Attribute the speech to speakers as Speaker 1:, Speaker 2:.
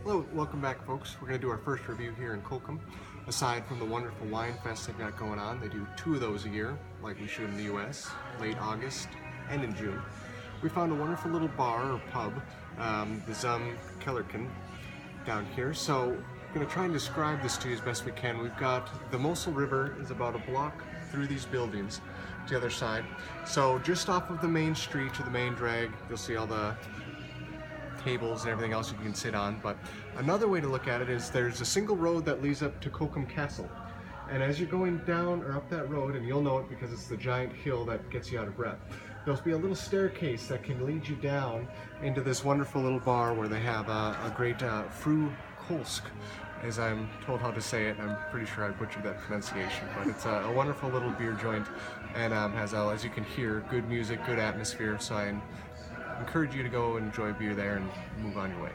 Speaker 1: Hello, welcome back folks. We're going to do our first review here in Cochem. Aside from the wonderful wine fest they've got going on, they do 2 of those a year, like we should in the US, late August and in June. We found a wonderful little bar or pub, the Zum Kellerchen, down here. So I'm going to try and describe this to you as best we can. We've got the Mosel River is about a block through these buildings to the other side. So just off of the main street or the main drag, you'll see all the tables and everything else you can sit on. But another way to look at it is there's a single road that leads up to Cochem Castle, and as you're going down or up that road, and you'll know it because it's the giant hill that gets you out of breath, there'll be a little staircase that can lead you down into this wonderful little bar where they have a great Fru Kolsk, as I'm told how to say it. I'm pretty sure I butchered that pronunciation, but it's a wonderful little beer joint, and has, as you can hear, good music, good atmosphere. So I encourage you to go and enjoy beer there and move on your way.